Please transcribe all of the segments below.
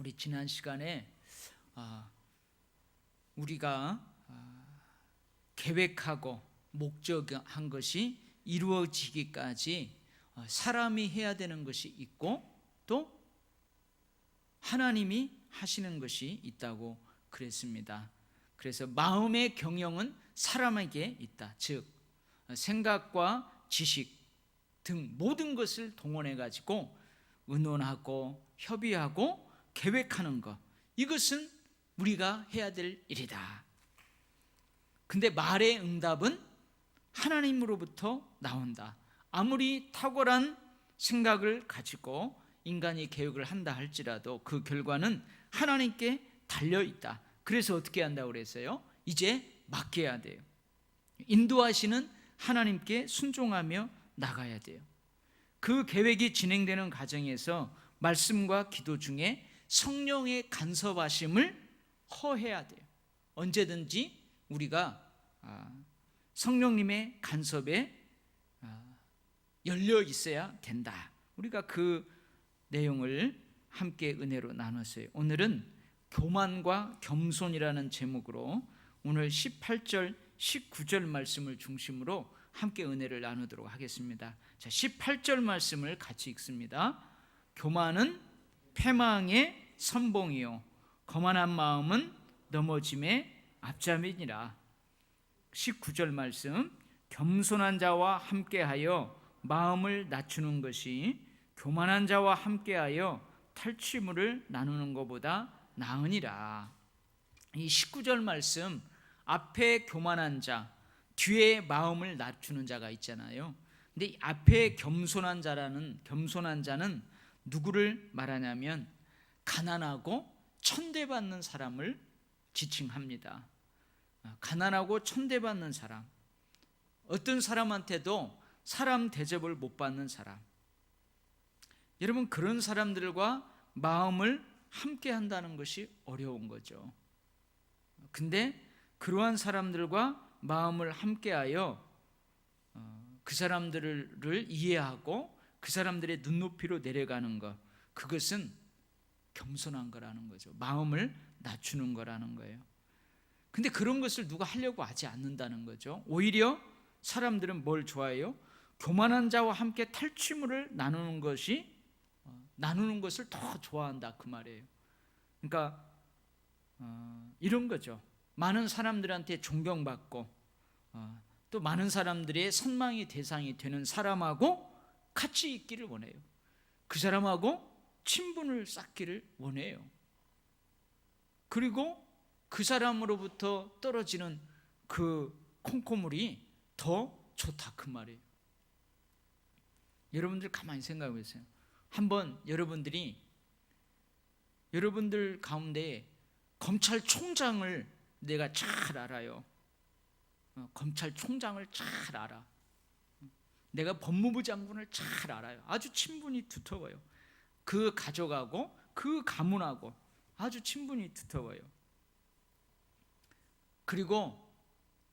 우리 지난 시간에 우리가 계획하고 목적한 것이 이루어지기까지 사람이 해야 되는 것이 있고 또 하나님이 하시는 것이 있다고 그랬습니다. 그래서 마음의 경영은 사람에게 있다. 즉 생각과 지식 등 모든 것을 동원해 가지고 의논하고 협의하고 계획하는 것, 이것은 우리가 해야 될 일이다. 근데 말의 응답은 하나님으로부터 나온다. 아무리 탁월한 생각을 가지고 인간이 계획을 한다 할지라도 그 결과는 하나님께 달려있다. 그래서 어떻게 한다고 그랬어요? 이제 맡겨야 돼요. 인도하시는 하나님께 순종하며 나가야 돼요. 그 계획이 진행되는 과정에서 말씀과 기도 중에 성령의 간섭하심을 허해야 돼요. 언제든지 우리가 성령님의 간섭에 열려 있어야 된다. 우리가 그 내용을 함께 은혜로 나눴어요. 오늘은 교만과 겸손이라는 제목으로 오늘 18절 19절 말씀을 중심으로 함께 은혜를 나누도록 하겠습니다. 자, 18절 말씀을 같이 읽습니다. 교만은 패망의 선봉이요 거만한 마음은 넘어짐의 앞잡이니라. 19절 말씀, 겸손한 자와 함께하여 마음을 낮추는 것이 교만한 자와 함께하여 탈취물을 나누는 것보다 나으니라. 이 19절 말씀, 앞에 교만한 자, 뒤에 마음을 낮추는 자가 있잖아요. 근데 이 앞에 겸손한 자는 누구를 말하냐면 가난하고 천대받는 사람을 지칭합니다. 가난하고 천대받는 사람, 어떤 사람한테도 사람 대접을 못 받는 사람, 여러분 그런 사람들과 마음을 함께 한다는 것이 어려운 거죠. 근데 그러한 사람들과 마음을 함께하여 그 사람들을 이해하고 그 사람들의 눈높이로 내려가는 것, 그것은 겸손한 거라는 거죠. 마음을 낮추는 거라는 거예요. 근데 그런 것을 누가 하려고 하지 않는다는 거죠. 오히려 사람들은 뭘 좋아해요? 교만한 자와 함께 탈취물을 나누는 것을 더 좋아한다, 그 말이에요. 그러니까 이런 거죠. 많은 사람들한테 존경받고 또 많은 사람들의 선망의 대상이 되는 사람하고 같이 있기를 원해요. 그 사람하고 친분을 쌓기를 원해요. 그리고 그 사람으로부터 떨어지는 그 콩고물이 더 좋다, 그 말이에요. 여러분들 가만히 생각해 보세요. 한번 여러분들 가운데 검찰총장을 내가 잘 알아요. 검찰총장을 잘 알아. 내가 법무부 장군을 잘 알아요. 아주 친분이 두터워요. 그 가족하고 그 가문하고 아주 친분이 두터워요. 그리고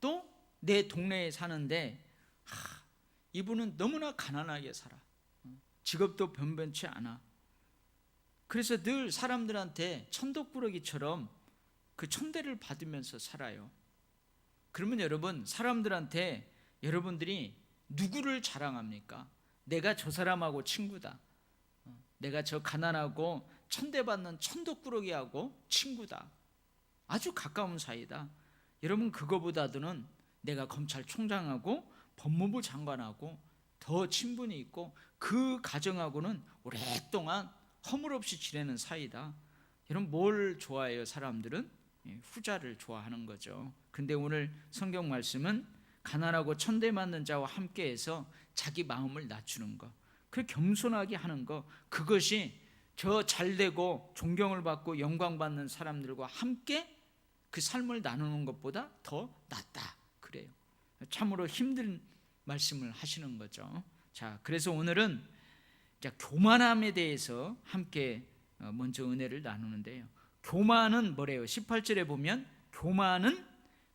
또 내 동네에 사는데 이분은 너무나 가난하게 살아. 직업도 변변치 않아. 그래서 늘 사람들한테 천덕꾸러기처럼 그 천대를 받으면서 살아요. 그러면 여러분, 사람들한테 여러분들이 누구를 자랑합니까? 내가 저 사람하고 친구다. 내가 저 가난하고 천대받는 천덕꾸러기하고 친구다. 아주 가까운 사이다. 여러분, 그거보다도는 내가 검찰총장하고 법무부 장관하고 더 친분이 있고 그 가정하고는 오랫동안 허물없이 지내는 사이다. 여러분, 뭘 좋아해요? 사람들은 후자를 좋아하는 거죠. 근데 오늘 성경 말씀은 가난하고 천대받는 자와 함께해서 자기 마음을 낮추는 것, 그 겸손하게 하는 것, 그것이 저 잘되고 존경을 받고 영광받는 사람들과 함께 그 삶을 나누는 것보다 더 낫다, 그래요. 참으로 힘든 말씀을 하시는 거죠. 자, 그래서 오늘은 교만함에 대해서 함께 먼저 은혜를 나누는데요. 교만은 뭐래요? 18절에 보면 교만은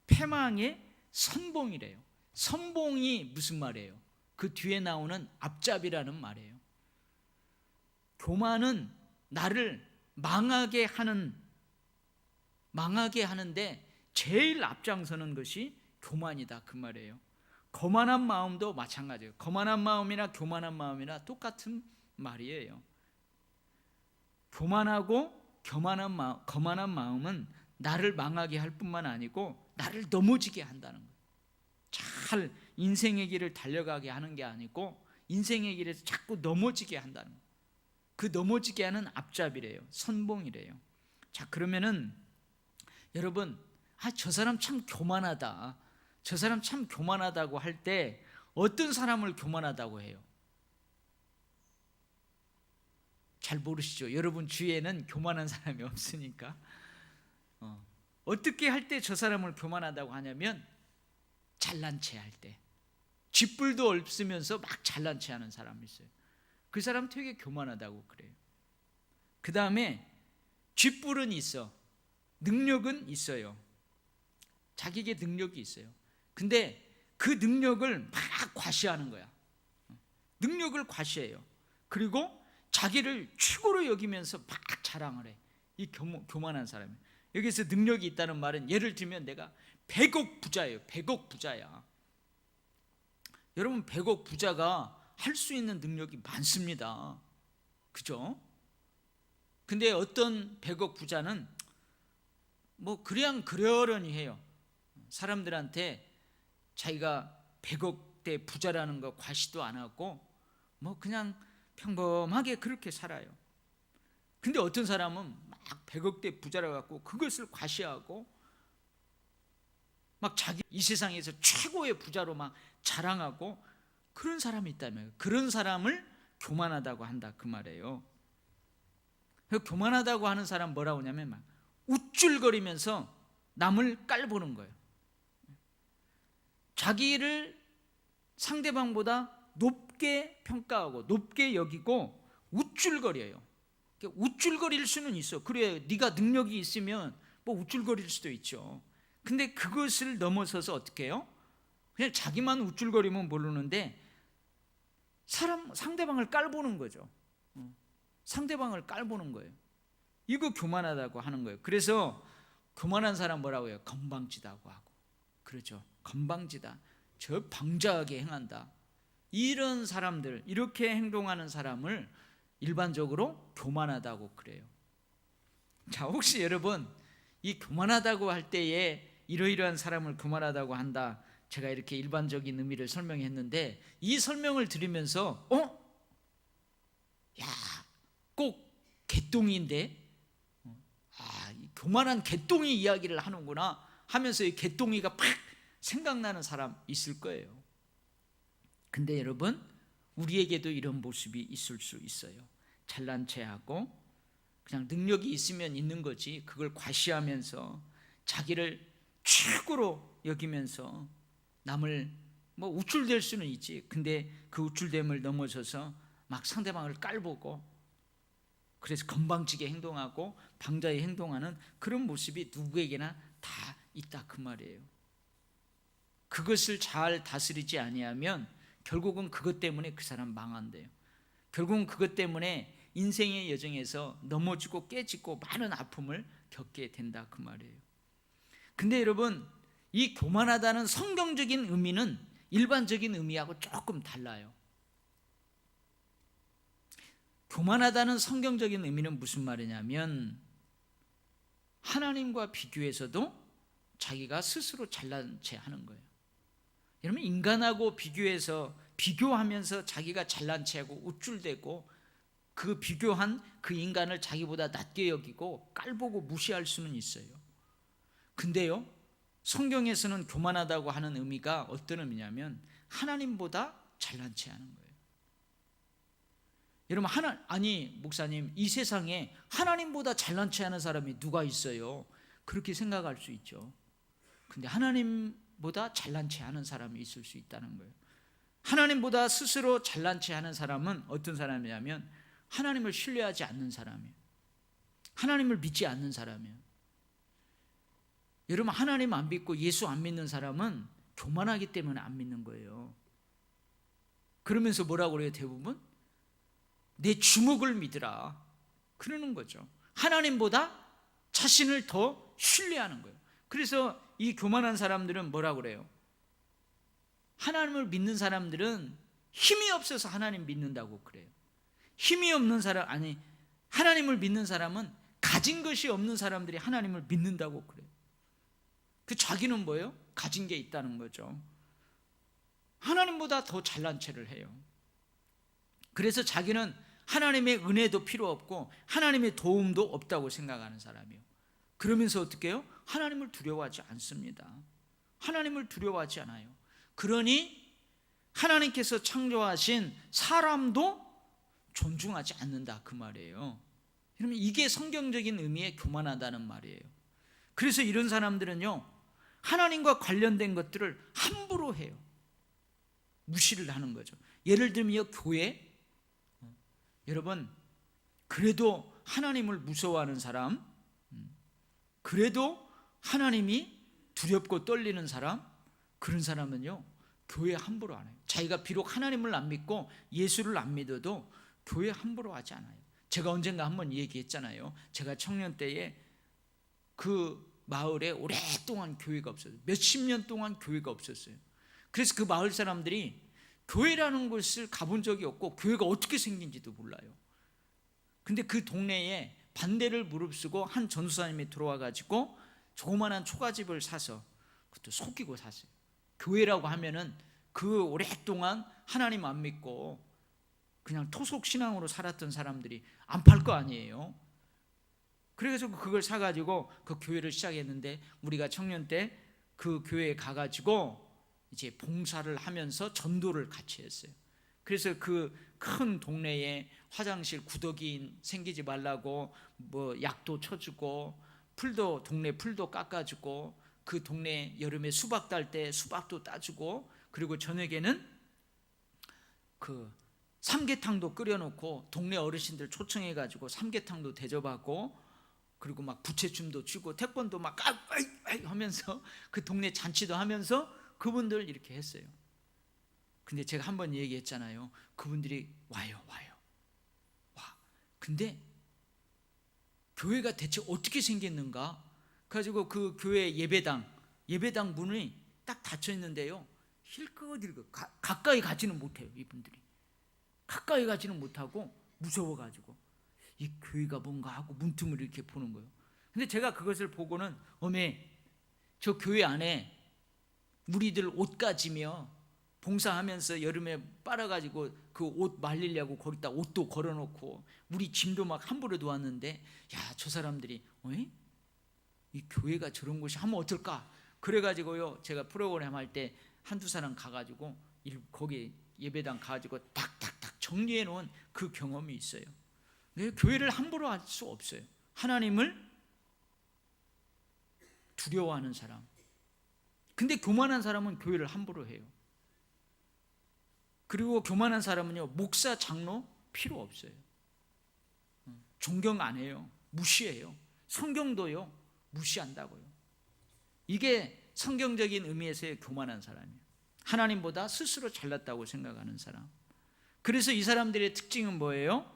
패망의 선봉이래요. 선봉이 무슨 말이에요? 그 뒤에 나오는 앞잡이라는 말이에요. 교만은 나를 망하게 하는데 제일 앞장서는 것이 교만이다 그 말이에요. 거만한 마음도 마찬가지예요. 거만한 마음이나 교만한 마음이나 똑같은 말이에요. 거만한 마음은 나를 망하게 할 뿐만 아니고 나를 넘어지게 한다는 거예요. 잘 인생의 길을 달려가게 하는 게 아니고 인생의 길에서 자꾸 넘어지게 한다는 거예요. 그 넘어지게 하는 앞잡이래요. 선봉이래요. 자, 그러면은 여러분, 저 사람 참 교만하다, 저 사람 참 교만하다고 할 때 어떤 사람을 교만하다고 해요? 잘 모르시죠? 여러분 주위에는 교만한 사람이 없으니까. 어떻게 할 때 저 사람을 교만하다고 하냐면 잘난 체 할 때, 쥐뿔도 없으면서 막 잘난 체 하는 사람이 있어요. 그 사람 되게 교만하다고 그래요. 그 다음에 쥐뿔은 있어, 능력은 있어요. 자기에게 능력이 있어요. 근데 그 능력을 막 과시하는 거야. 능력을 과시해요. 그리고 자기를 최고로 여기면서 막 자랑을 해. 이 교만한 사람이. 여기서 능력이 있다는 말은 예를 들면 내가 100억 부자예요. 100억 부자야. 여러분 100억 부자가 할 수 있는 능력이 많습니다. 그죠? 근데 어떤 100억 부자는 뭐 그냥 그러려니 해요. 사람들한테 자기가 100억대 부자라는 거 과시도 안 하고 뭐 그냥 평범하게 그렇게 살아요. 근데 어떤 사람은 막 100억대 부자라 갖고 그것을 과시하고 막 자기 이 세상에서 최고의 부자로 막 자랑하고 그런 사람이 있다면 그런 사람을 교만하다고 한다 그 말이에요. 교만하다고 하는 사람 뭐라고 하냐면 막 우쭐거리면서 남을 깔보는 거예요. 자기를 상대방보다 높게 평가하고 높게 여기고 우쭐거려요. 우쭐거릴 수는 있어. 그래, 네가 능력이 있으면 뭐 우쭐거릴 수도 있죠. 근데 그것을 넘어서서 어떻게 해요? 그냥 자기만 우쭐거리면 모르는데 상대방을 깔보는 거죠. 상대방을 깔보는 거예요. 이거 교만하다고 하는 거예요. 그래서 교만한 사람 뭐라고 해요? 건방지다고 하고. 그렇죠. 건방지다. 저 방자하게 행한다. 이런 사람들, 이렇게 행동하는 사람을 일반적으로 교만하다고 그래요. 자, 혹시 여러분 이 교만하다고 할 때에 이러이러한 사람을 교만하다고 한다, 제가 이렇게 일반적인 의미를 설명했는데 이 설명을 들으면서 야, 꼭 개똥인데 이 교만한 개똥이 이야기를 하는구나 하면서 이 개똥이가 팍 생각나는 사람 있을 거예요. 근데 여러분 우리에게도 이런 모습이 있을 수 있어요. 잘난 체하고 그냥 능력이 있으면 있는 거지 그걸 과시하면서 자기를 최고로 여기면서 남을 뭐 우쭐댈 수는 있지. 근데 그 우쭐댐을 넘어서서 막 상대방을 깔보고 그래서 건방지게 행동하고 방자히 행동하는 그런 모습이 누구에게나 다 있다 그 말이에요. 그것을 잘 다스리지 아니하면 결국은 그것 때문에 그 사람 망한대요. 결국은 그것 때문에 인생의 여정에서 넘어지고 깨지고 많은 아픔을 겪게 된다 그 말이에요. 근데 여러분 이 교만하다는 성경적인 의미는 일반적인 의미하고 조금 달라요. 교만하다는 성경적인 의미는 무슨 말이냐면 하나님과 비교해서도 자기가 스스로 잘난 체 하는 거예요. 여러분 인간하고 비교하면서 자기가 잘난 체하고 우쭐대고 그 비교한 그 인간을 자기보다 낮게 여기고 깔보고 무시할 수는 있어요. 근데요 성경에서는 교만하다고 하는 의미가 어떤 의미냐면 하나님보다 잘난 체 하는 거예요. 여러분 목사님 이 세상에 하나님보다 잘난 체 하는 사람이 누가 있어요? 그렇게 생각할 수 있죠. 근데 하나님보다 잘난 체 하는 사람이 있을 수 있다는 거예요. 하나님보다 스스로 잘난 체 하는 사람은 어떤 사람이냐면 하나님을 신뢰하지 않는 사람이에요. 하나님을 믿지 않는 사람이에요. 여러분 하나님 안 믿고 예수 안 믿는 사람은 교만하기 때문에 안 믿는 거예요. 그러면서 뭐라고 그래요? 대부분 내 주먹을 믿으라 그러는 거죠. 하나님보다 자신을 더 신뢰하는 거예요. 그래서 이 교만한 사람들은 뭐라고 그래요? 하나님을 믿는 사람들은 힘이 없어서 하나님 믿는다고 그래요. 힘이 없는 사람, 아니 하나님을 믿는 사람은 가진 것이 없는 사람들이 하나님을 믿는다고 그래요. 그 자기는 뭐예요? 가진 게 있다는 거죠. 하나님보다 더 잘난 체를 해요. 그래서 자기는 하나님의 은혜도 필요 없고 하나님의 도움도 없다고 생각하는 사람이에요. 그러면서 어떻게 해요? 하나님을 두려워하지 않습니다. 하나님을 두려워하지 않아요. 그러니 하나님께서 창조하신 사람도 존중하지 않는다 그 말이에요. 그러면 이게 성경적인 의미의 교만하다는 말이에요. 그래서 이런 사람들은요, 하나님과 관련된 것들을 함부로 해요. 무시를 하는 거죠. 예를 들면 교회, 여러분 그래도 하나님을 무서워하는 사람, 그래도 하나님이 두렵고 떨리는 사람, 그런 사람은요 교회 함부로 안 해요. 자기가 비록 하나님을 안 믿고 예수를 안 믿어도 교회 함부로 하지 않아요. 제가 언젠가 한번 얘기했잖아요. 제가 청년 때에 그 마을에 오랫동안 교회가 없었어요. 몇십 년 동안 교회가 없었어요. 그래서 그 마을 사람들이 교회라는 곳을 가본 적이 없고 교회가 어떻게 생긴지도 몰라요. 근데 그 동네에 반대를 무릅쓰고 한 전도사님이 들어와 가지고 조그만한 초가집을 사서, 그것도 속이고 샀어요. 교회라고 하면은 그 오랫동안 하나님 안 믿고 그냥 토속 신앙으로 살았던 사람들이 안 팔 거 아니에요. 그래서 그걸 사가지고 그 교회를 시작했는데, 우리가 청년 때 그 교회에 가가지고 이제 봉사를 하면서 전도를 같이 했어요. 그래서 그 큰 동네에 화장실 구더기 생기지 말라고 뭐 약도 쳐주고, 풀도, 동네 풀도 깎아주고, 그 동네 여름에 수박 딸 때 수박도 따주고, 그리고 저녁에는 그 삼계탕도 끓여놓고 동네 어르신들 초청해가지고 삼계탕도 대접하고, 그리고 막 부채춤도 추고 태권도 막 하면서 그 동네 잔치도 하면서 그분들 이렇게 했어요. 근데 제가 한번 얘기했잖아요. 그분들이 와요. 와. 근데 교회가 대체 어떻게 생겼는가? 그래가지고 그 교회 예배당 문이 딱 닫혀 있는데요, 힐끗힐끗 가까이 가지는 못해요. 이분들이 가까이 가지는 못하고 무서워가지고 이 교회가 뭔가 하고 문틈을 이렇게 보는 거예요. 근데 제가 그것을 보고는, 어메, 저 교회 안에 무리들 옷 가지며 봉사하면서 여름에 빨아가지고 그 옷 말리려고 거기다 옷도 걸어놓고 우리 짐도 막 함부로 놓았는데, 야, 저 사람들이 이 교회가 저런 곳이 하면 어떨까? 그래가지고요, 제가 프로그램 할 때 한두 사람 가가지고 거기 예배당 가가지고 탁탁탁 정리해 놓은 그 경험이 있어요. 교회를 함부로 할 수 없어요. 하나님을 두려워하는 사람. 근데 교만한 사람은 교회를 함부로 해요. 그리고 교만한 사람은요, 목사, 장로 필요 없어요. 존경 안 해요. 무시해요. 성경도요, 무시한다고요. 이게 성경적인 의미에서의 교만한 사람이에요. 하나님보다 스스로 잘났다고 생각하는 사람. 그래서 이 사람들의 특징은 뭐예요?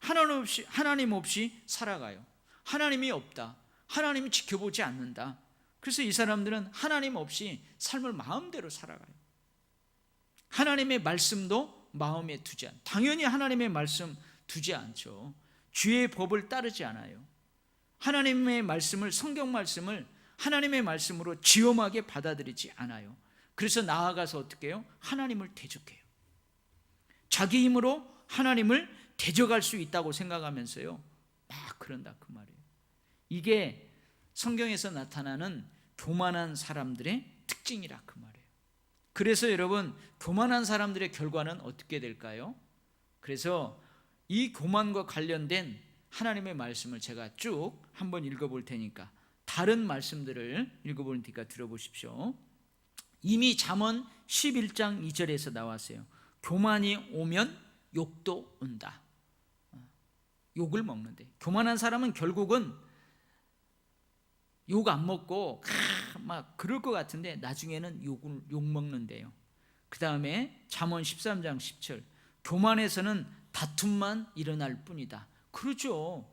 하나님 없이 살아가요. 하나님이 없다. 하나님이 지켜보지 않는다. 그래서 이 사람들은 하나님 없이 삶을 마음대로 살아가요. 하나님의 말씀도 마음에 두지 않아요. 당연히 하나님의 말씀 두지 않죠. 주의 법을 따르지 않아요. 하나님의 말씀을, 성경 말씀을 하나님의 말씀으로 지엄하게 받아들이지 않아요. 그래서 나아가서 어떻게 해요? 하나님을 대적해요. 자기 힘으로 하나님을 대적할 수 있다고 생각하면서요, 막 그런다 그 말이에요. 이게 성경에서 나타나는 교만한 사람들의 특징이라 그 말이에요. 그래서 여러분, 교만한 사람들의 결과는 어떻게 될까요? 그래서 이 교만과 관련된 하나님의 말씀을 제가 쭉 한번 읽어볼 테니까 다른 말씀들을 읽어볼 테니까 들어보십시오. 이미 잠언 11장 2절에서 나왔어요. 교만이 오면 욕도 온다. 욕을 먹는데, 교만한 사람은 결국은 욕 안 먹고 막 그럴 것 같은데 나중에는 욕 먹는데요. 그 다음에 잠언 13장 10절, 교만에서는 다툼만 일어날 뿐이다. 그러죠.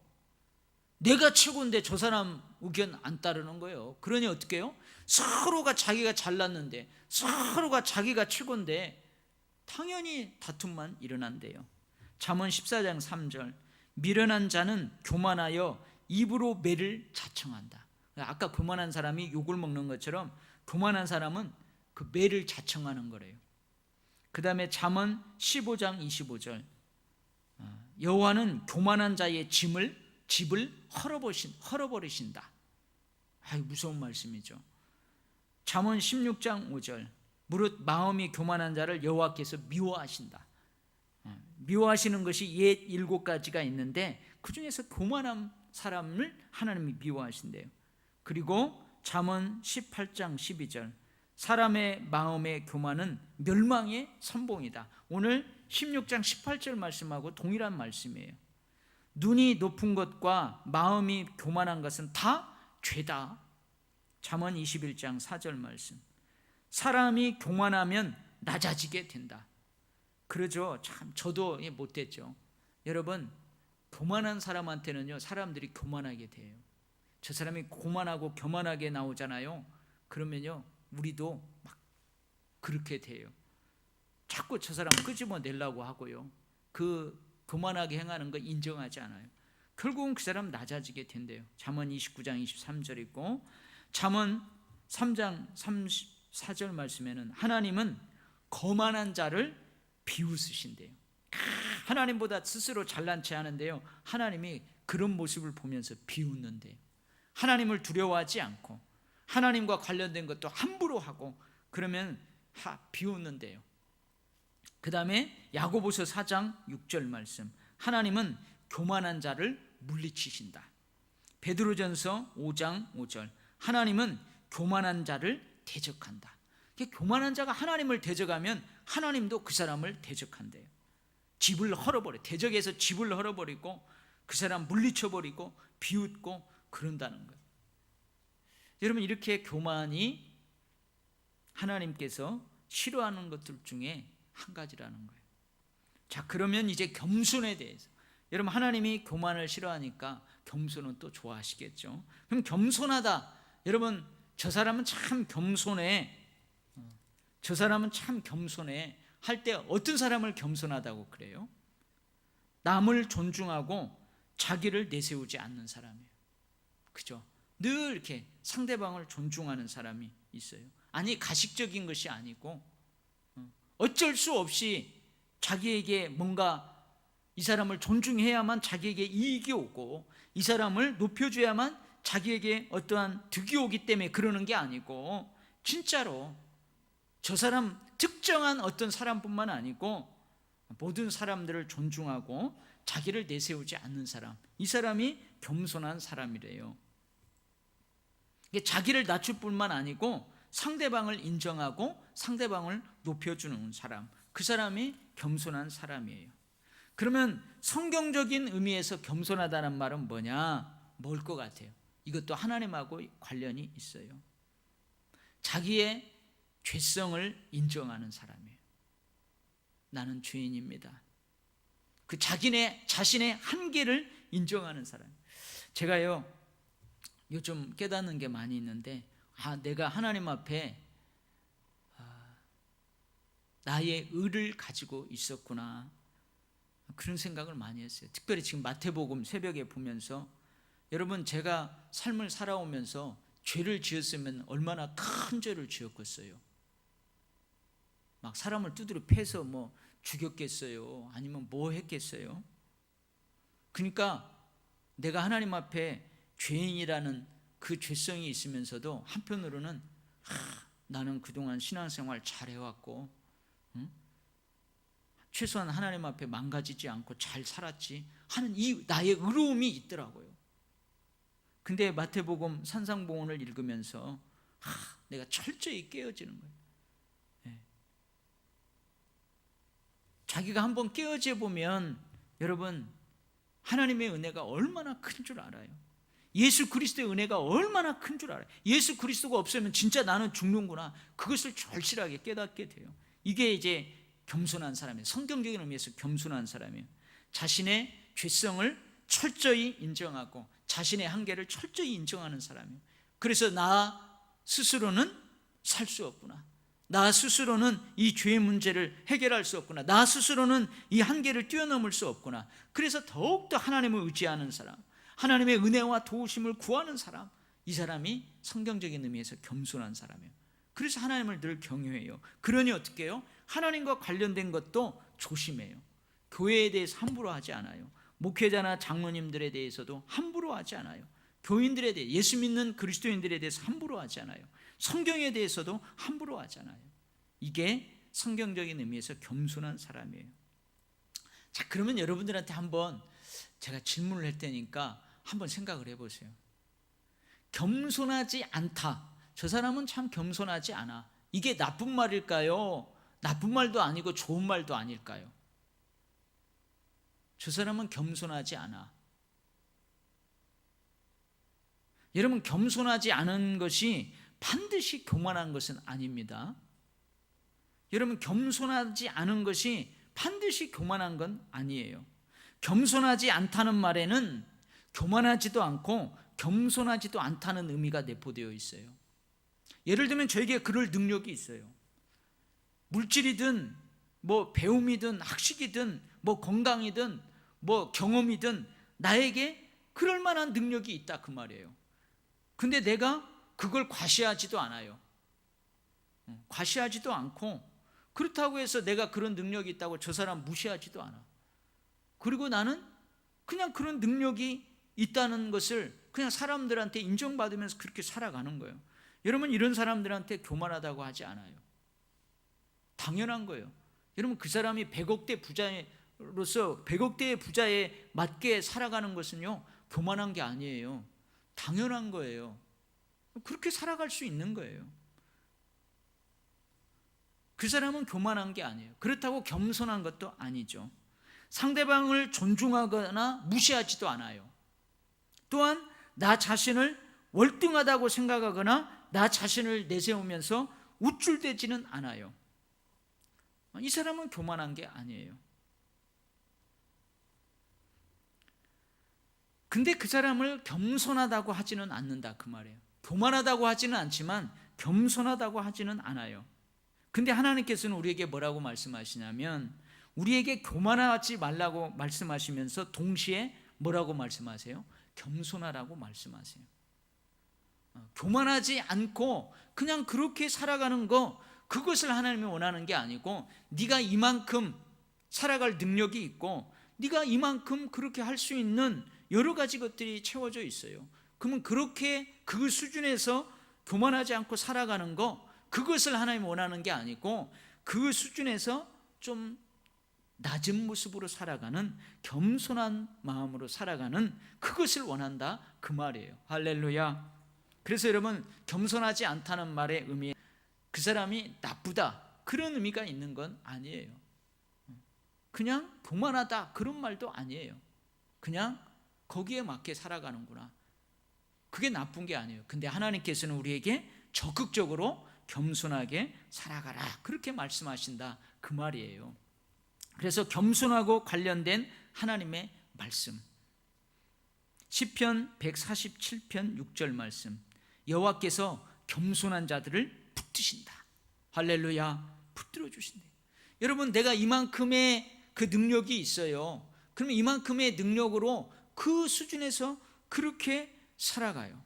내가 최고인데 저 사람 의견 안 따르는 거예요. 그러니 어떻게 해요? 서로가 자기가 잘났는데, 서로가 자기가 최고인데 당연히 다툼만 일어난대요. 잠언 14장 3절, 미련한 자는 교만하여 입으로 매를 자청한다. 아까 교만한 사람이 욕을 먹는 것처럼 교만한 사람은 그 매를 자청하는 거래요. 그 다음에 잠언 15장 25절, 여호와는 교만한 자의 집을 헐어버리신다. 아유, 무서운 말씀이죠. 잠언 16장 5절, 무릇 마음이 교만한 자를 여호와께서 미워하신다. 미워하시는 것이 옛 7가지가 있는데 그 중에서 교만한 사람을 하나님이 미워하신대요. 그리고 잠언 18장 12절, 사람의 마음의 교만은 멸망의 선봉이다. 오늘 16장 18절 말씀하고 동일한 말씀이에요. 눈이 높은 것과 마음이 교만한 것은 다 죄다. 잠언 21장 4절 말씀, 사람이 교만하면 낮아지게 된다. 그러죠. 참 저도 못됐죠. 여러분, 교만한 사람한테는요, 사람들이 교만하게 돼요. 저 사람이 교만하고 교만하게 나오잖아요. 그러면요, 우리도 막 그렇게 돼요. 자꾸 저 사람 끄집어내려고 하고요, 그 교만하게 행하는 거 인정하지 않아요. 결국은 그 사람 낮아지게 된대요. 잠언 29장 23절 있고, 잠언 3장 34절 말씀에는 하나님은 거만한 자를 비웃으신대요. 하나님보다 스스로 잘난 체 하는데요, 하나님이 그런 모습을 보면서 비웃는데요. 하나님을 두려워하지 않고 하나님과 관련된 것도 함부로 하고 그러면 비웃는데요. 그 다음에 야고보서 4장 6절 말씀, 하나님은 교만한 자를 물리치신다. 베드로전서 5장 5절, 하나님은 교만한 자를 대적한다. 교만한 자가 하나님을 대적하면 하나님도 그 사람을 대적한대요. 집을 헐어버려, 대적해서 집을 헐어버리고 그 사람 물리쳐버리고 비웃고 그런다는 거예요. 여러분, 이렇게 교만이 하나님께서 싫어하는 것들 중에 한 가지라는 거예요. 자, 그러면 이제 겸손에 대해서, 여러분, 하나님이 교만을 싫어하니까 겸손은 또 좋아하시겠죠. 그럼 겸손하다, 여러분, 저 사람은 참 겸손해, 저 사람은 참 겸손해 할 때 어떤 사람을 겸손하다고 그래요? 남을 존중하고 자기를 내세우지 않는 사람이에요. 그죠? 늘 이렇게 상대방을 존중하는 사람이 있어요. 아니, 가식적인 것이 아니고 어쩔 수 없이 자기에게 뭔가 이 사람을 존중해야만 자기에게 이익이 오고 이 사람을 높여줘야만 자기에게 어떠한 득이 오기 때문에 그러는 게 아니고, 진짜로 저 사람, 특정한 어떤 사람뿐만 아니고 모든 사람들을 존중하고 자기를 내세우지 않는 사람, 이 사람이 겸손한 사람이래요. 자기를 낮출 뿐만 아니고 상대방을 인정하고 상대방을 높여주는 사람, 그 사람이 겸손한 사람이에요. 그러면 성경적인 의미에서 겸손하다는 말은 뭐냐? 뭘 것 같아요? 이것도 하나님하고 관련이 있어요. 자기의 죄성을 인정하는 사람이에요. 나는 죄인입니다. 그 자신의 한계를 인정하는 사람. 제가요, 요즘 깨닫는 게 많이 있는데, 내가 하나님 앞에 나의 의를 가지고 있었구나, 그런 생각을 많이 했어요. 특별히 지금 마태복음 새벽에 보면서, 여러분, 제가 삶을 살아오면서 죄를 지었으면 얼마나 큰 죄를 지었겠어요. 막 사람을 두드려 패서 뭐 죽였겠어요? 아니면 뭐 했겠어요? 그러니까 내가 하나님 앞에 죄인이라는 그 죄성이 있으면서도 한편으로는 나는 그동안 신앙생활 잘해왔고, 최소한 하나님 앞에 망가지지 않고 잘 살았지 하는 이 나의 의로움이 있더라고요. 근데 마태복음 산상보훈을 읽으면서 내가 철저히 깨어지는 거예요. 자기가 한번 깨어져 보면, 여러분, 하나님의 은혜가 얼마나 큰 줄 알아요. 예수 그리스도의 은혜가 얼마나 큰 줄 알아요. 예수 그리스도가 없으면 진짜 나는 죽는구나, 그것을 절실하게 깨닫게 돼요. 이게 이제 겸손한 사람이에요. 성경적인 의미에서 겸손한 사람이에요. 자신의 죄성을 철저히 인정하고 자신의 한계를 철저히 인정하는 사람이에요. 그래서 나 스스로는 살 수 없구나, 나 스스로는 이 죄의 문제를 해결할 수 없구나, 나 스스로는 이 한계를 뛰어넘을 수 없구나. 그래서 더욱더 하나님을 의지하는 사람, 하나님의 은혜와 도우심을 구하는 사람, 이 사람이 성경적인 의미에서 겸손한 사람이에요. 그래서 하나님을 늘 경외해요. 그러니 어떻게 해요? 하나님과 관련된 것도 조심해요. 교회에 대해서 함부로 하지 않아요. 목회자나 장로님들에 대해서도 함부로 하지 않아요. 교인들에 대해, 예수 믿는 그리스도인들에 대해서 함부로 하지 않아요. 성경에 대해서도 함부로 하지 않아요. 이게 성경적인 의미에서 겸손한 사람이에요. 자, 그러면 여러분들한테 한번 제가 질문을 할 테니까 한번 생각을 해보세요. 겸손하지 않다, 저 사람은 참 겸손하지 않아, 이게 나쁜 말일까요? 나쁜 말도 아니고 좋은 말도 아닐까요? 저 사람은 겸손하지 않아. 여러분, 겸손하지 않은 것이 반드시 교만한 것은 아닙니다. 여러분, 겸손하지 않은 것이 반드시 교만한 건 아니에요. 겸손하지 않다는 말에는 교만하지도 않고 겸손하지도 않다는 의미가 내포되어 있어요. 예를 들면 저에게 그럴 능력이 있어요. 물질이든 뭐 배움이든 학식이든 뭐 건강이든 뭐 경험이든 나에게 그럴 만한 능력이 있다, 그 말이에요. 근데 내가 그걸 과시하지도 않아요. 과시하지도 않고, 그렇다고 해서 내가 그런 능력이 있다고 저 사람 무시하지도 않아. 그리고 나는 그냥 그런 능력이 있다는 것을 그냥 사람들한테 인정받으면서 그렇게 살아가는 거예요. 여러분, 이런 사람들한테 교만하다고 하지 않아요. 당연한 거예요. 여러분, 그 사람이 100억대 부자로서 100억대의 부자에 맞게 살아가는 것은요, 교만한 게 아니에요. 당연한 거예요. 그렇게 살아갈 수 있는 거예요. 그 사람은 교만한 게 아니에요. 그렇다고 겸손한 것도 아니죠. 상대방을 존중하거나 무시하지도 않아요. 또한 나 자신을 월등하다고 생각하거나 나 자신을 내세우면서 우쭐대지는 않아요. 이 사람은 교만한 게 아니에요. 근데 그 사람을 겸손하다고 하지는 않는다, 그 말이에요. 교만하다고 하지는 않지만 겸손하다고 하지는 않아요. 근데 하나님께서는 우리에게 뭐라고 말씀하시냐면, 우리에게 교만하지 말라고 말씀하시면서 동시에 뭐라고 말씀하세요? 겸손하라고 말씀하세요. 교만하지 않고 그냥 그렇게 살아가는 거, 그것을 하나님이 원하는 게 아니고, 네가 이만큼 살아갈 능력이 있고 네가 이만큼 그렇게 할 수 있는 여러 가지 것들이 채워져 있어요. 그러면 그렇게 그 수준에서 교만하지 않고 살아가는 거, 그것을 하나님이 원하는 게 아니고, 그 수준에서 좀 낮은 모습으로 살아가는, 겸손한 마음으로 살아가는, 그것을 원한다, 그 말이에요. 할렐루야. 그래서 여러분, 겸손하지 않다는 말의 의미, 그 사람이 나쁘다 그런 의미가 있는 건 아니에요. 그냥 교만하다 그런 말도 아니에요. 그냥 거기에 맞게 살아가는구나, 그게 나쁜 게 아니에요. 근데 하나님께서는 우리에게 적극적으로 겸손하게 살아가라, 그렇게 말씀하신다, 그 말이에요. 그래서 겸손하고 관련된 하나님의 말씀, 시편 147편 6절 말씀, 여호와께서 겸손한 자들을 붙드신다. 할렐루야. 붙들어 주신대. 여러분, 내가 이만큼의 그 능력이 있어요. 그러면 이만큼의 능력으로 그 수준에서 그렇게 살아가요.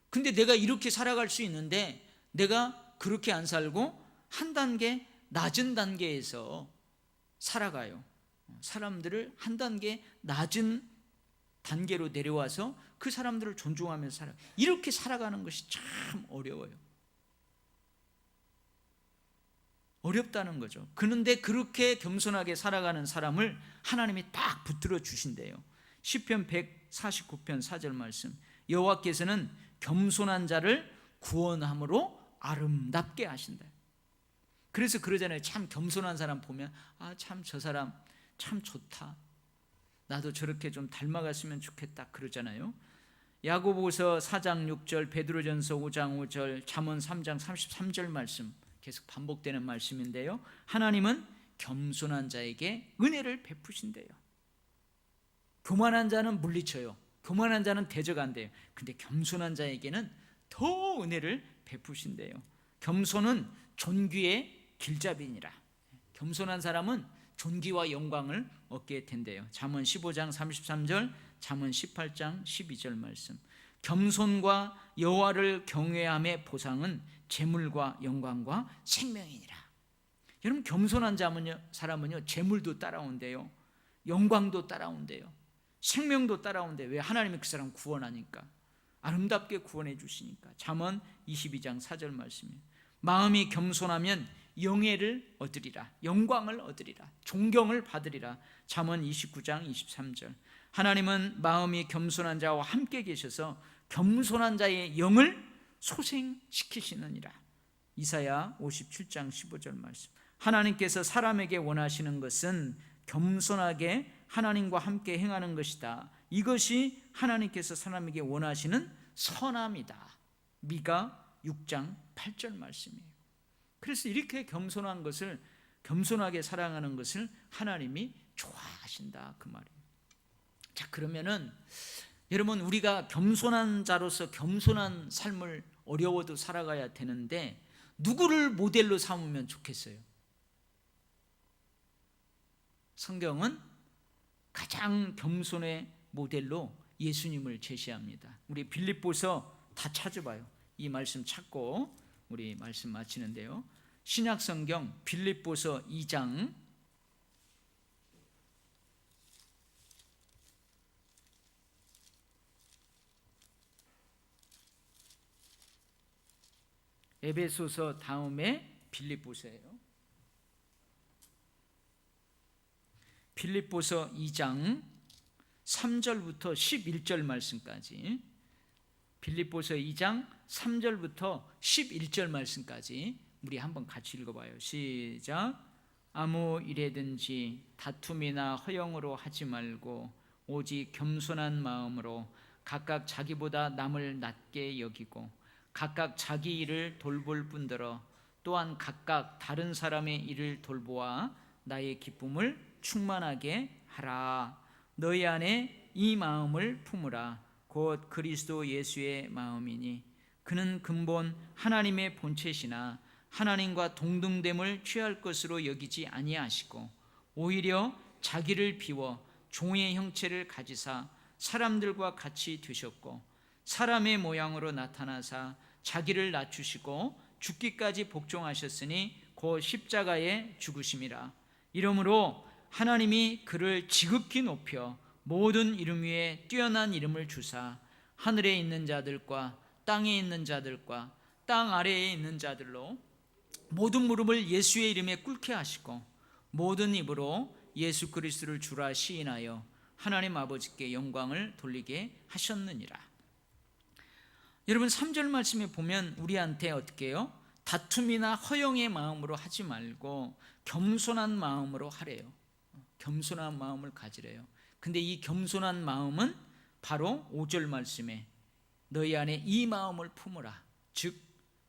근데 내가 이렇게 살아갈 수 있는데 내가 그렇게 안 살고 한 단계 낮은 단계에서 살아가요. 사람들을 한 단계 낮은 단계로 내려와서 그 사람들을 존중하면서 살아요. 이렇게 살아가는 것이 참 어려워요. 어렵다는 거죠. 그런데 그렇게 겸손하게 살아가는 사람을 하나님이 딱 붙들어 주신대요. 시편 149편 4절 말씀, 여호와께서는 겸손한 자를 구원함으로 아름답게 하신다. 그래서 그러잖아요. 참 겸손한 사람 보면 참 저 사람 참 좋다, 나도 저렇게 좀 닮아갔으면 좋겠다, 그러잖아요. 야고보서 4장 6절, 베드로전서 5장 5절, 잠언 3장 33절 말씀, 계속 반복되는 말씀인데요, 하나님은 겸손한 자에게 은혜를 베푸신대요. 교만한 자는 물리쳐요. 교만한 자는 대적 안 돼요. 근데 겸손한 자에게는 더 은혜를 베푸신대요. 겸손은 존귀의 길잡이니라. 겸손한 사람은 존귀와 영광을 얻게 된대요. 잠언 15장 33절, 잠언 18장 12절 말씀. 겸손과 여호와를 경외함의 보상은 재물과 영광과 생명이니라. 여러분, 겸손한 사람은요 재물도 따라온대요, 영광도 따라온대요, 생명도 따라온대요. 왜? 하나님이 그 사람 구원하니까, 아름답게 구원해 주시니까. 잠언 22장 4절 말씀이에요. 마음이 겸손하면 영예를 얻으리라, 영광을 얻으리라, 존경을 받으리라. 잠언 29장 23절. 하나님은 마음이 겸손한 자와 함께 계셔서 겸손한 자의 영을 소생시키시느니라. 이사야 57장 15절 말씀. 하나님께서 사람에게 원하시는 것은 겸손하게 하나님과 함께 행하는 것이다. 이것이 하나님께서 사람에게 원하시는 선함이다. 미가 6장 8절 말씀이에요. 그래서 이렇게 겸손한 것을, 겸손하게 사랑하는 것을 하나님이 좋아하신다, 그 말이에요. 자, 그러면은 여러분, 우리가 겸손한 자로서 겸손한 삶을 어려워도 살아가야 되는데 누구를 모델로 삼으면 좋겠어요? 성경은 가장 겸손의 모델로 예수님을 제시합니다. 우리 빌립보서 다 찾아봐요. 이 말씀 찾고 우리 말씀 마치는데요. 신약성경 빌립보서 2장 에베소서 다음에 빌립보서예요. 빌립보서 2장 3절부터 11절 말씀까지, 빌립보서 2장 3절부터 11절 말씀까지 우리 한번 같이 읽어봐요. 시작. 아무 일에든지 다툼이나 허영으로 하지 말고 오직 겸손한 마음으로 각각 자기보다 남을 낮게 여기고 각각 자기 일을 돌볼 뿐더러 또한 각각 다른 사람의 일을 돌보아 나의 기쁨을 충만하게 하라. 너희 안에 이 마음을 품으라. 곧 그리스도 예수의 마음이니 그는 근본 하나님의 본체시나 하나님과 동등됨을 취할 것으로 여기지 아니하시고 오히려 자기를 비워 종의 형체를 가지사 사람들과 같이 되셨고 사람의 모양으로 나타나사 자기를 낮추시고 죽기까지 복종하셨으니 곧 십자가에 죽으심이라. 이러므로 하나님이 그를 지극히 높여 모든 이름 위에 뛰어난 이름을 주사 하늘에 있는 자들과 땅에 있는 자들과 땅 아래에 있는 자들로 모든 무릎을 예수의 이름에 꿇게 하시고 모든 입으로 예수 그리스도를 주라 시인하여 하나님 아버지께 영광을 돌리게 하셨느니라. 여러분, 3절 말씀에 보면 우리한테 어떻게 해요? 다툼이나 허영의 마음으로 하지 말고 겸손한 마음으로 하래요. 겸손한 마음을 가지래요. 근데 이 겸손한 마음은 바로 5절 말씀에 너희 안에 이 마음을 품으라, 즉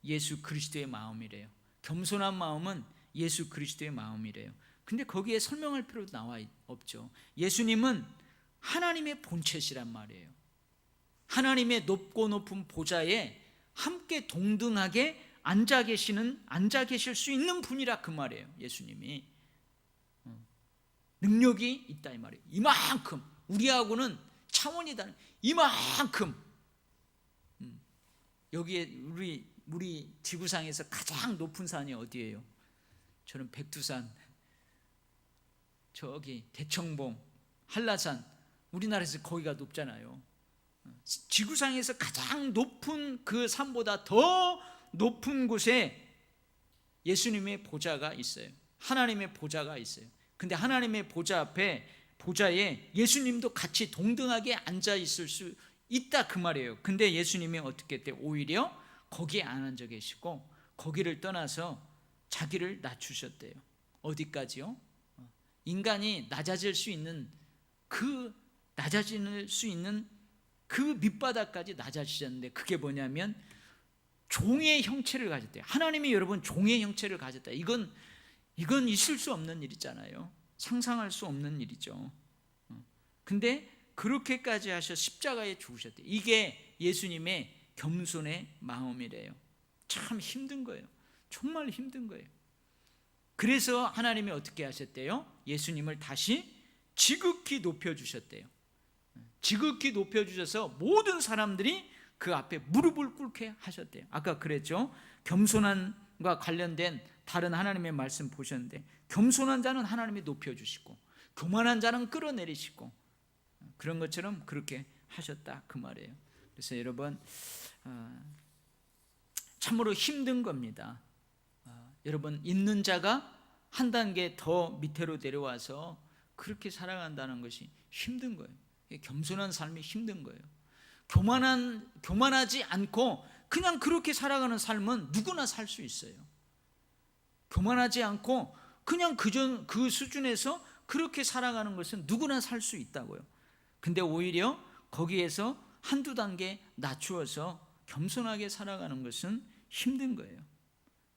예수 그리스도의 마음이래요. 겸손한 마음은 예수 그리스도의 마음이래요. 근데 거기에 설명할 필요도 나와 없죠. 예수님은 하나님의 본체시란 말이에요. 하나님의 높고 높은 보좌에 함께 동등하게 앉아 계실 수 있는 분이라 그 말이에요. 예수님이 능력이 있다 이 말이에요. 이만큼, 우리하고는 차원이 다른 이만큼. 여기에 우리 지구상에서 가장 높은 산이 어디예요? 저는 백두산, 저기 대청봉, 한라산, 우리나라에서 거기가 높잖아요. 지구상에서 가장 높은 그 산보다 더 높은 곳에 예수님의 보좌가 있어요. 하나님의 보좌가 있어요. 근데 하나님의 보좌 앞에, 보좌에 예수님도 같이 동등하게 앉아 있을 수 있다 그 말이에요. 근데 예수님이 어떻게 했대요? 오히려 거기에 안 앉아 계시고 거기를 떠나서 자기를 낮추셨대요. 어디까지요? 인간이 낮아질 수 있는 그 밑바닥까지 낮아지셨는데, 그게 뭐냐면 종의 형체를 가졌대요. 하나님이 여러분 종의 형체를 가졌다. 이건 있을 수 없는 일이잖아요. 상상할 수 없는 일이죠. 근데 그렇게까지 하셔 십자가에 죽으셨대요. 이게 예수님의 겸손의 마음이래요. 참 힘든 거예요. 정말 힘든 거예요. 그래서 하나님이 어떻게 하셨대요? 예수님을 다시 지극히 높여주셨대요. 지극히 높여주셔서 모든 사람들이 그 앞에 무릎을 꿇게 하셨대요. 아까 그랬죠? 겸손함과 관련된 다른 하나님의 말씀 보셨는데, 겸손한 자는 하나님이 높여주시고 교만한 자는 끌어내리시고, 그런 것처럼 그렇게 하셨다 그 말이에요. 그래서 여러분, 참으로 힘든 겁니다. 여러분, 있는 자가 한 단계 더 밑으로 내려와서 그렇게 살아간다는 것이 힘든 거예요. 겸손한 삶이 힘든 거예요. 교만하지 않고 그냥 그렇게 살아가는 삶은 누구나 살 수 있어요. 교만하지 않고 그냥 그 수준에서 그렇게 살아가는 것은 누구나 살 수 있다고요. 근데 오히려 거기에서 한두 단계 낮추어서 겸손하게 살아가는 것은 힘든 거예요.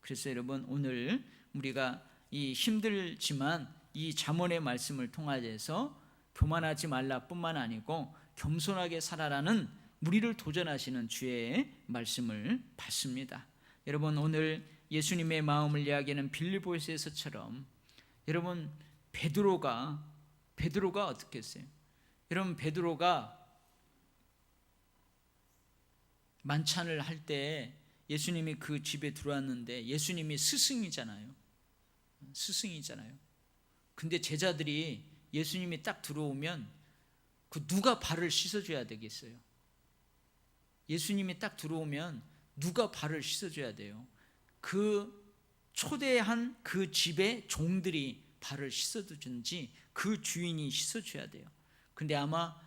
그래서 여러분, 오늘 우리가 이 힘들지만 이 잠언의 말씀을 통하여서 교만하지 말라 뿐만 아니고 겸손하게 살아라는 우리를 도전하시는 주의 말씀을 받습니다. 여러분, 오늘 예수님의 마음을 이야기하는 빌립보서에서처럼 여러분, 베드로가 어떻게 했어요? 여러분, 베드로가 만찬을 할 때 예수님이 그 집에 들어왔는데, 예수님이 스승이잖아요. 근데 제자들이 예수님이 딱 들어오면 그 누가 발을 씻어줘야 되겠어요? 예수님이 딱 들어오면 누가 발을 씻어줘야 돼요? 그 초대한 그 집의 종들이 발을 씻어주든지 그 주인이 씻어줘야 돼요. 근데 아마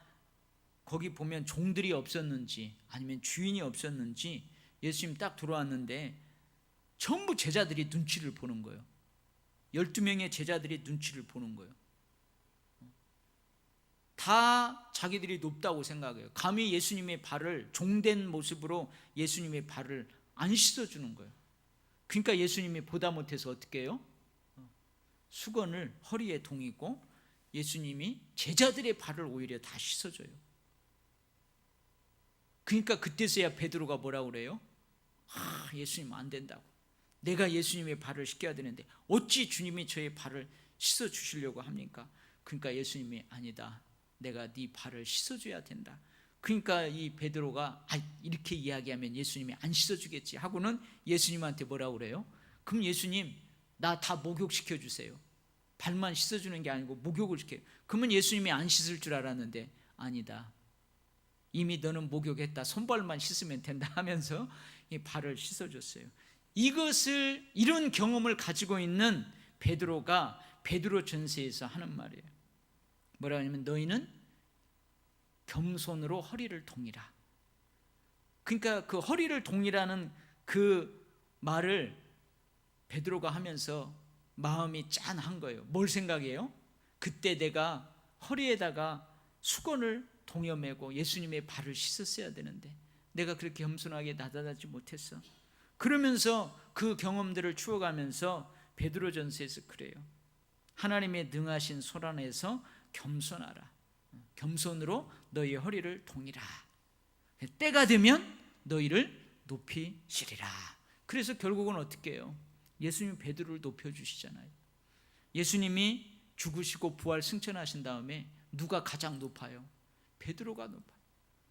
거기 보면 종들이 없었는지 아니면 주인이 없었는지 예수님 딱 들어왔는데 전부 제자들이 눈치를 보는 거예요. 12명의 제자들이 눈치를 보는 거예요. 다 자기들이 높다고 생각해요. 감히 예수님의 발을, 종된 모습으로 예수님의 발을 안 씻어주는 거예요. 그러니까 예수님이 보다 못해서 어떻게 해요? 수건을 허리에 동이고 예수님이 제자들의 발을 오히려 다 씻어줘요. 그러니까 그때서야 베드로가 뭐라고 그래요? 예수님 안 된다고. 내가 예수님의 발을 씻겨야 되는데 어찌 주님이 저의 발을 씻어주시려고 합니까? 그러니까 예수님이 아니다. 내가 네 발을 씻어줘야 된다. 그러니까 이 베드로가 이렇게 이야기하면 예수님이 안 씻어주겠지 하고는 예수님한테 뭐라고 그래요? 그럼 예수님, 나 다 목욕시켜 주세요. 발만 씻어주는 게 아니고 목욕을 시켜요. 그러면 예수님이 안 씻을 줄 알았는데 아니다. 이미 너는 목욕했다. 손발만 씻으면 된다 하면서 이 발을 씻어줬어요. 이런 경험을 가지고 있는 베드로가 베드로전서에서 하는 말이에요. 뭐라 하냐면 너희는 겸손으로 허리를 동이라. 그러니까 그 허리를 동이라는 그 말을 베드로가 하면서 마음이 짠한 거예요. 뭘 생각해요? 그때 내가 허리에다가 수건을 동여매고 예수님의 발을 씻었어야 되는데 내가 그렇게 겸손하게 나다다지 못했어. 그러면서 그 경험들을 추억하면서 베드로전서에서 그래요. 하나님의 능하신 손 안에서 겸손하라. 겸손으로 너희 허리를 동이라. 때가 되면 너희를 높이시리라. 그래서 결국은 어떻게 해요? 예수님이 베드로를 높여주시잖아요. 예수님이 죽으시고 부활 승천하신 다음에 누가 가장 높아요? 베드로가 높아요.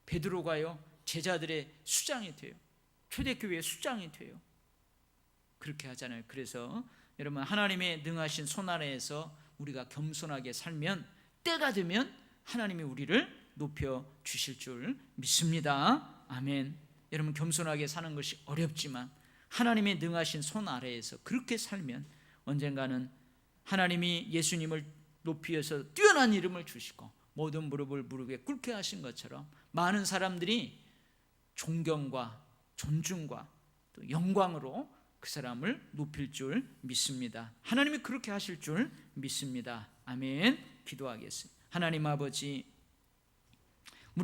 베드로가요 제자들의 수장이 돼요. 초대교회의 수장이 돼요. 그렇게 하잖아요. 그래서 여러분, 하나님의 능하신 손 아래에서 우리가 겸손하게 살면 때가 되면 하나님이 우리를 높여주실 줄 믿습니다. 아멘. 여러분, 겸손하게 사는 것이 어렵지만 하나님의 능하신 손 아래에서 그렇게 살면 언젠가는 하나님이 예수님을 높이어서 뛰어난 이름을 주시고 모든 무릎을 무릎에 꿇게 하신 것처럼 많은 사람들이 존경과 존중과 또 영광으로 그 사람을 높일 줄 믿습니다. 하나님이 그렇게 하실 줄 믿습니다. 아멘. 기도하겠습니다. 하나님 아버지,